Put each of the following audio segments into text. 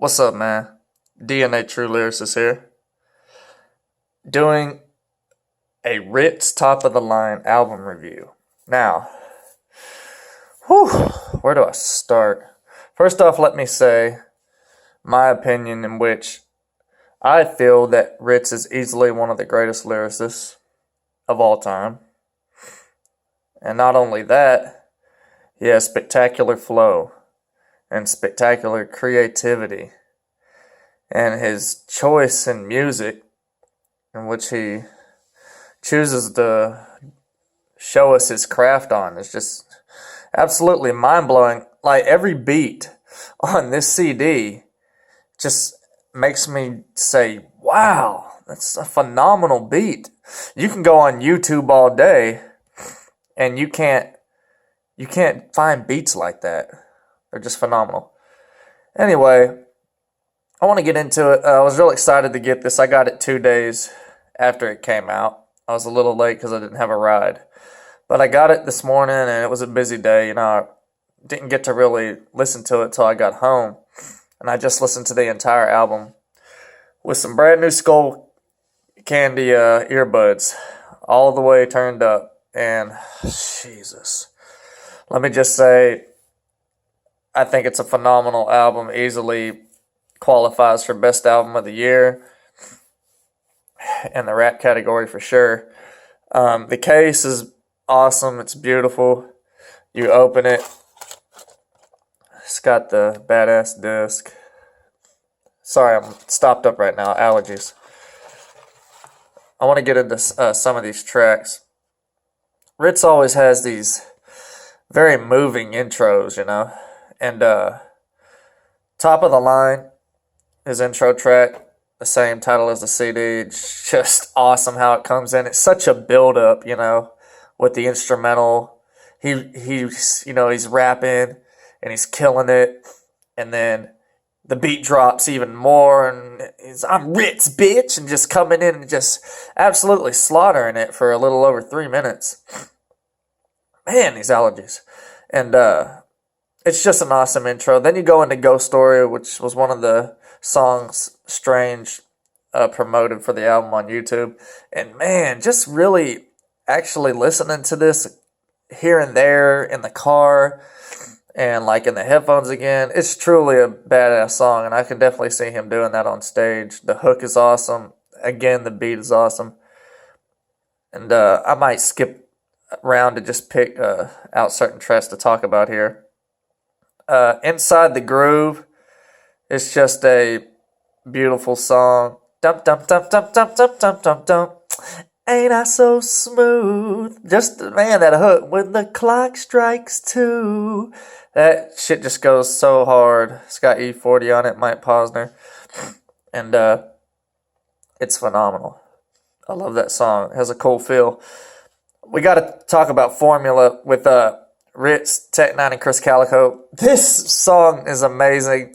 What's up, man? DNA Tru Lyricist here. Doing a RITTZ top of the line album review. Now, where do I start? First off, let me say my opinion, in which I feel that RITTZ is easily one of the greatest lyricists of all time. And not only that, he has spectacular flow and spectacular creativity. And his choice in music, in which he chooses to show us his craft on, is just absolutely mind-blowing. Like, every beat on this CD just makes me say, wow, that's a phenomenal beat. You can go on YouTube all day and you can't find beats like that. They're just phenomenal. Anyway, I want to get into it. I was real excited to get this. I got it 2 days after it came out. I was a little late because I didn't have a ride. But I got it this morning, and it was a busy day. I didn't get to really listen to it till I got home. And I just listened to the entire album with some brand new Skull Candy earbuds, all the way turned up. And Jesus, let me just say, I think it's a phenomenal album. Easily qualifies for best album of the year in the rap category for sure. The case is awesome. It's beautiful. You open it, it's got the badass disc. Sorry, I'm stopped up right now. Allergies. I want to get into some of these tracks. RITTZ always has these very moving intros, and top of the line, his intro track, the same title as the CD. It's just awesome how it comes in. It's such a build-up, with the instrumental. He's rapping and he's killing it, and then the beat drops even more, and I'm RITTZ, bitch, and just coming in and just absolutely slaughtering it for a little over 3 minutes. Man, these allergies. And it's just an awesome intro. Then you go into Ghost Story, which was one of the songs Strange promoted for the album on YouTube. And man, just really actually listening to this here and there in the car and like in the headphones again, it's truly a badass song, and I can definitely see him doing that on stage. The hook is awesome. Again, the beat is awesome. And I might skip around to just pick out certain tracks to talk about here. Inside the Groove, it's just a beautiful song. Dum dum dum dum dum dum dum dum dum. Ain't I so smooth? Just, man, that hook. When the clock strikes 2. That shit just goes so hard. It's got E40 on it, Mike Posner. And it's phenomenal. I love that song. It has a cool feel. We got to talk about Formula with RITTZ, Tech Nine, and Chris Calico. This song is amazing.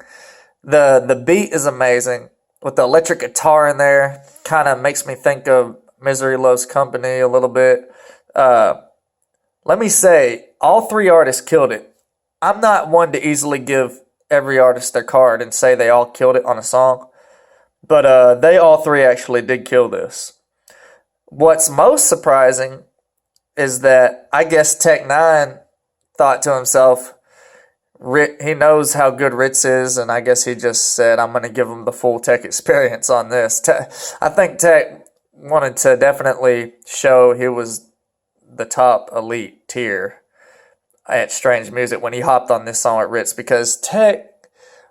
The beat is amazing. With the electric guitar in there, kind of makes me think of Misery Loves Company a little bit. Let me say, all 3 artists killed it. I'm not one to easily give every artist their card and say they all killed it on a song, but they all 3 actually did kill this. What's most surprising is that I guess Tech Nine thought to himself, he knows how good RITTZ is, and I guess he just said, I'm going to give him the full Tech experience on this. I think Tech wanted to definitely show he was the top elite tier at Strange Music when he hopped on this song at RITTZ, because Tech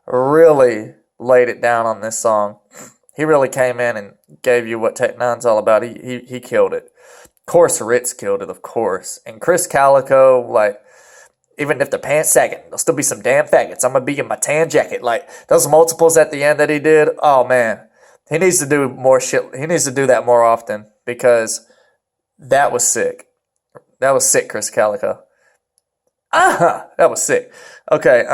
really laid it down on this song. He really came in and gave you what Tech Nine's all about. He killed it. Of course, RITTZ killed it, of course. And Chris Calico, like, even if the pants sagging, there'll still be some damn faggots. I'm going to be in my tan jacket. Like, those multiples at the end that he did, oh, man. He needs to do more shit. He needs to do that more often, because that was sick. That was sick, Chris Calico. That was sick. Okay,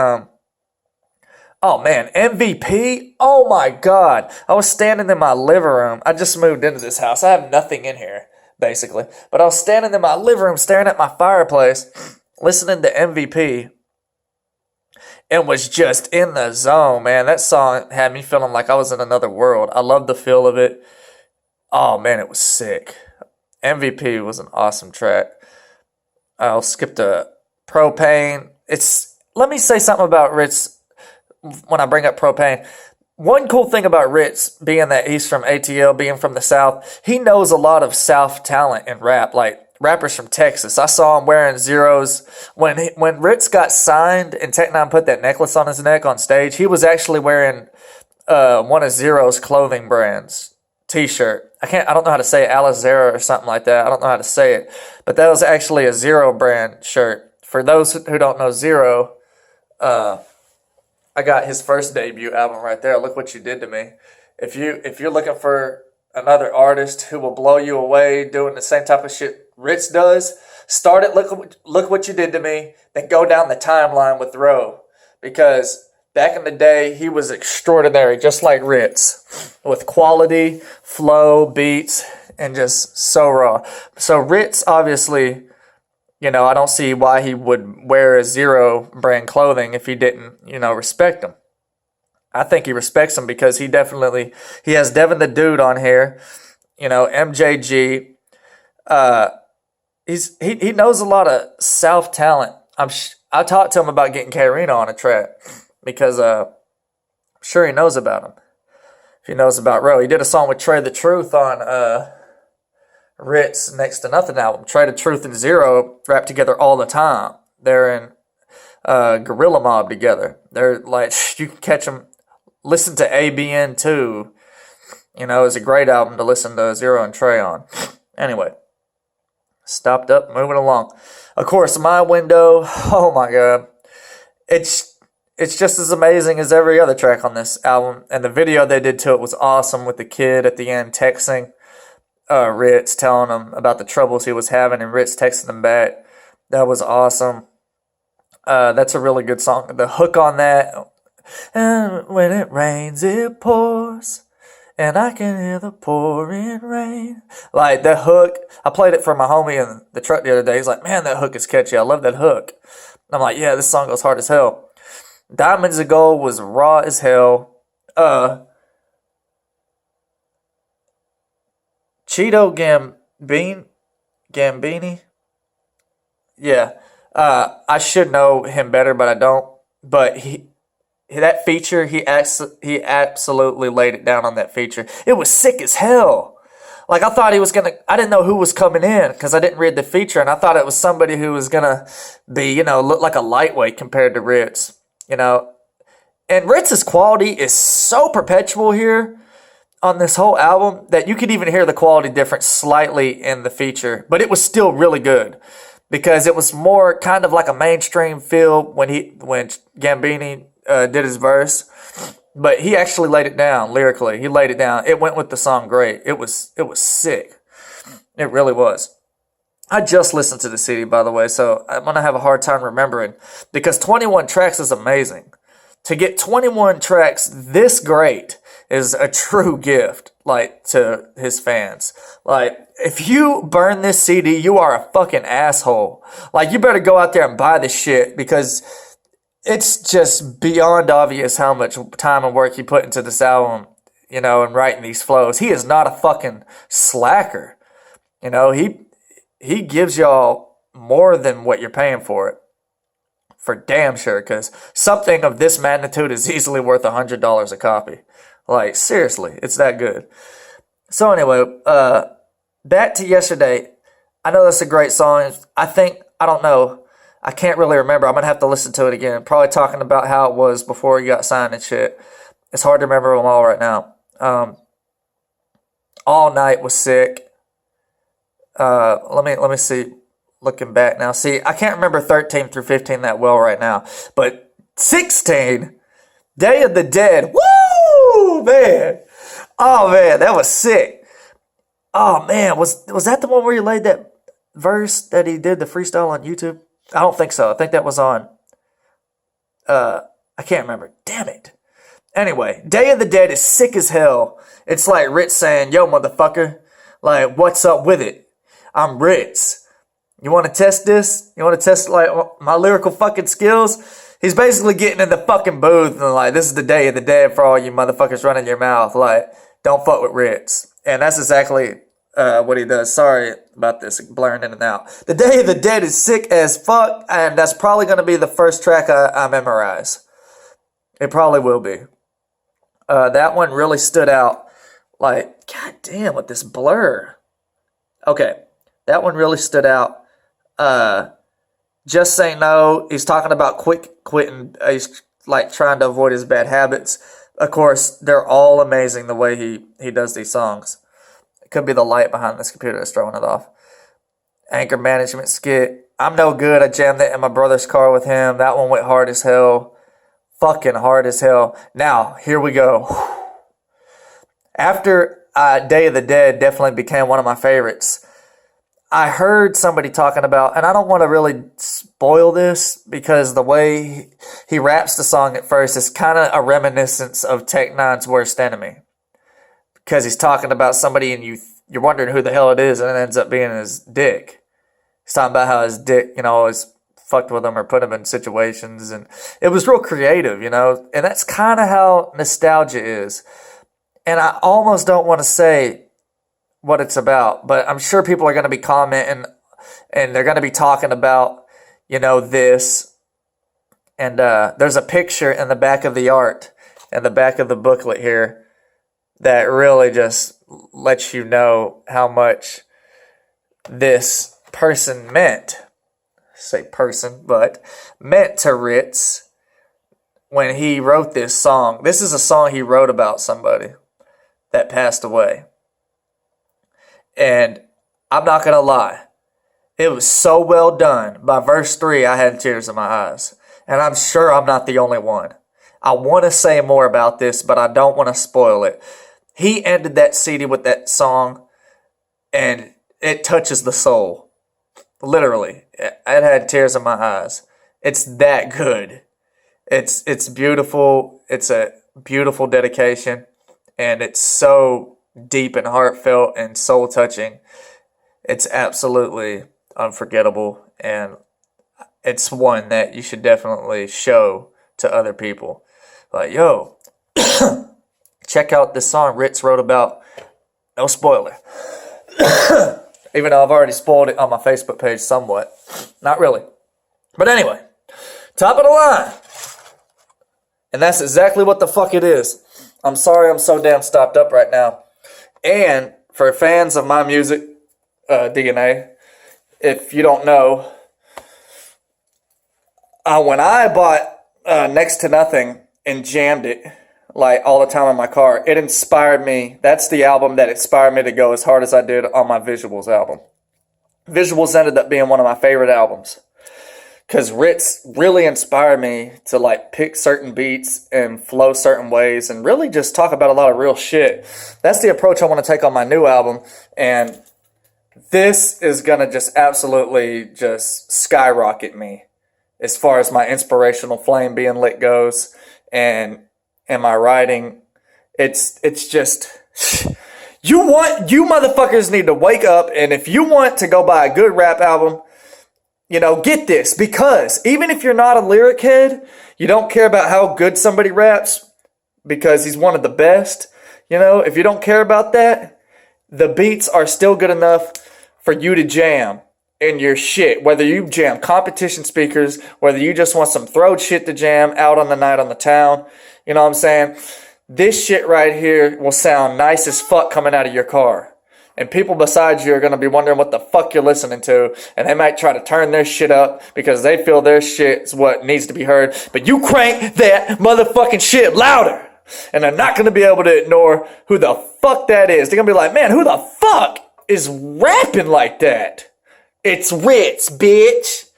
oh, man, MVP? Oh, my God. I was standing in my living room. I just moved into this house. I have nothing in here, basically. But I was standing in my living room staring at my fireplace, listening to MVP. and was just in the zone, man. That song had me feeling like I was in another world. I loved the feel of it. Oh, man, it was sick. MVP was an awesome track. I'll skip to Propane. Let me say something about RITTZ when I bring up Propane. One cool thing about RITTZ, being that he's from ATL, being from the South, he knows a lot of South talent in rap, like rappers from Texas. I saw him wearing Zeros. When RITTZ got signed and Tech Nine put that necklace on his neck on stage, he was actually wearing one of Zero's clothing brands t-shirt. I don't know how to say it, Alizera or something like that. I don't know how to say it. But that was actually a Zero brand shirt. For those who don't know Zero, I got his first debut album right there. Look What You Did to Me. If you're looking for another artist who will blow you away doing the same type of shit RITTZ does, start at Look What You Did to Me, then go down the timeline with Roe. Because back in the day, he was extraordinary, just like RITTZ, with quality, flow, beats, and just so raw. So RITTZ, obviously, I don't see why he would wear a Zero brand clothing if he didn't, respect him. I think he respects him because he has Devin the Dude on here, MJG. He knows a lot of South talent. I talked to him about getting Karina on a track because I'm sure he knows about him. If he knows about Roe, he did a song with Trey the Truth on RITTZ Next to Nothing album. Trey the Truth and Zero rap together all the time. They're in Gorilla Mob together. They're like, you can catch them. Listen to ABN too. It's a great album to listen to Zero and Trey on. Anyway, stopped up, moving along. Of course, My Window. Oh my God, it's just as amazing as every other track on this album. And the video they did to it was awesome, with the kid at the end texting RITTZ, telling him about the troubles he was having, and RITTZ texting him back. That was awesome. That's a really good song. The hook on that, and when it rains, it pours, and I can hear the pouring rain. Like, that hook, I played it for my homie in the truck the other day. He's like, man, that hook is catchy. I love that hook. And I'm like, yeah, this song goes hard as hell. Diamonds of Gold was raw as hell. Cheeto Gambini. Yeah. I should know him better, but I don't. But that feature, he absolutely laid it down on that feature. It was sick as hell. Like, I thought I didn't know who was coming in because I didn't read the feature, and I thought it was somebody who was going to be, look like a lightweight compared to RITTZ, And RITTZ's quality is so perpetual here on this whole album that you could even hear the quality difference slightly in the feature, but it was still really good because it was more kind of like a mainstream feel when Gambini did his verse, but he actually laid it down lyrically. He laid it down. It went with the song great. It was sick. It really was. I just listened to the CD, by the way, so I'm going to have a hard time remembering because 21 tracks is amazing. To get 21 tracks this great is a true gift, like, to his fans. Like, if you burn this CD, you are a fucking asshole. Like, you better go out there and buy this shit because it's just beyond obvious how much time and work he put into this album, and writing these flows. He is not a fucking slacker. He gives y'all more than what you're paying for it. For damn sure, because something of this magnitude is easily worth $100 a copy. Like, seriously, it's that good. So anyway, back to Yesterday. I know that's a great song. I don't know. I can't really remember. I'm going to have to listen to it again. Probably talking about how it was before he got signed and shit. It's hard to remember them all right now. All Night was sick. Let me see. Looking back now. See, I can't remember 13 through 15 that well right now. But 16, Day of the Dead. Woo, man. Oh, man, that was sick. Oh, man, was that the one where you laid that verse that he did the freestyle on YouTube? I don't think so. I think that was on, I can't remember. Damn it. Anyway, Day of the Dead is sick as hell. It's like RITTZ saying, yo, motherfucker, like, what's up with it? I'm RITTZ. You want to test this? You want to test, like, my lyrical fucking skills? He's basically getting in the fucking booth and like, this is the day of the dead for all you motherfuckers running your mouth. Like, don't fuck with RITTZ. And that's exactly what he does. Sorry about this blurring in and out. The Day of the Dead is sick as fuck, and that's probably going to be the first track I memorize. It probably will be. That one really stood out. Like, god damn, with this blur. Okay, that one really stood out. Just Say No. He's talking about quitting. He's like trying to avoid his bad habits. Of course, they're all amazing the way he does these songs. It could be the light behind this computer that's throwing it off. Anger Management skit. I'm No Good. I jammed that in my brother's car with him. That one went hard as hell. Fucking hard as hell. Now, here we go. After Day of the Dead definitely became one of my favorites, I heard somebody talking about, and I don't want to really spoil this because the way he raps the song at first is kind of a reminiscence of Tech Nine's Worst Enemy. Because he's talking about somebody and you're wondering who the hell it is, and it ends up being his dick. He's talking about how his dick, always fucked with him or put him in situations, and it was real creative, and that's kind of how nostalgia is. And I almost don't want to say what it's about, but I'm sure people are going to be commenting and they're going to be talking about, this. And there's a picture in the back of the art, in the back of the booklet here, that really just lets you know how much this person meant. Say person, but meant to RITTZ when he wrote this song. This is a song he wrote about somebody that passed away. And I'm not going to lie, it was so well done. By verse 3, I had tears in my eyes. And I'm sure I'm not the only one. I want to say more about this, but I don't want to spoil it. He ended that CD with that song, and it touches the soul. Literally. I had tears in my eyes. It's that good. It's beautiful. It's a beautiful dedication, and it's so deep and heartfelt and soul touching. It's absolutely unforgettable, and it's one that you should definitely show to other people. Like, yo, check out this song RITTZ wrote about. No spoiler. Even though I've already spoiled it on my Facebook page somewhat. Not really. But anyway, top of the line. And that's exactly what the fuck it is. I'm sorry I'm so damn stopped up right now. And for fans of my music, DNA, if you don't know, when I bought Next to Nothing and jammed it like all the time in my car, it inspired me. That's the album that inspired me to go as hard as I did on my Visuals album. Visuals ended up being one of my favorite albums because RITTZ really inspired me to like pick certain beats and flow certain ways and really just talk about a lot of real shit. That's the approach I want to take on my new album, and this is going to just absolutely just skyrocket me as far as my inspirational flame being lit goes, and my writing. It's just, you motherfuckers need to wake up, and if you want to go buy a good rap album, get this, because even if you're not a lyric head, you don't care about how good somebody raps because he's one of the best. If you don't care about that, the beats are still good enough for you to jam in your shit. Whether you jam competition speakers, whether you just want some throat shit to jam out on the night on the town, you know what I'm saying? This shit right here will sound nice as fuck coming out of your car. And people besides you are going to be wondering what the fuck you're listening to. And they might try to turn their shit up because they feel their shit's what needs to be heard. But you crank that motherfucking shit louder. And they're not going to be able to ignore who the fuck that is. They're going to be like, man, who the fuck is rapping like that? It's RITTZ, bitch.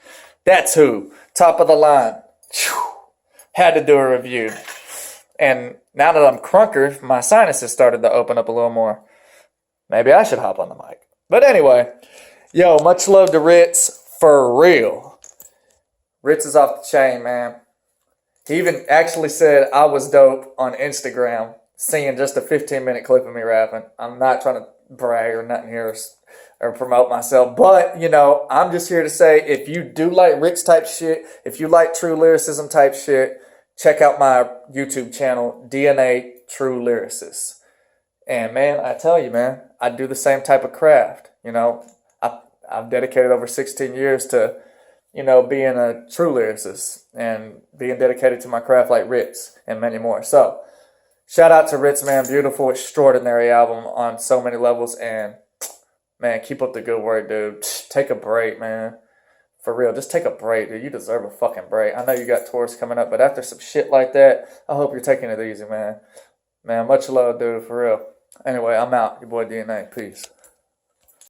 That's who. Top of the line. Whew. Had to do a review. And now that I'm crunker, my sinuses started to open up a little more. Maybe I should hop on the mic. But anyway, yo, much love to RITTZ for real. RITTZ is off the chain, man. He even actually said I was dope on Instagram, seeing just a 15-minute clip of me rapping. I'm not trying to brag or nothing here or promote myself. But, you know, I'm just here to say, if you do like RITTZ type shit, if you like true lyricism type shit, check out my YouTube channel, DNA Tru Lyricist. And man, I tell you, man, I do the same type of craft. You know, I've dedicated over 16 years to, you know, being a true lyricist and being dedicated to my craft like RITTZ and many more. So, shout out to RITTZ, man. Beautiful, extraordinary album on so many levels. And, man, keep up the good work, dude. Take a break, man. For real, just take a break, dude. You deserve a fucking break. I know you got tours coming up, but after some shit like that, I hope you're taking it easy, man. Man, much love, dude, for real. Anyway, I'm out. Your boy DNA. Peace.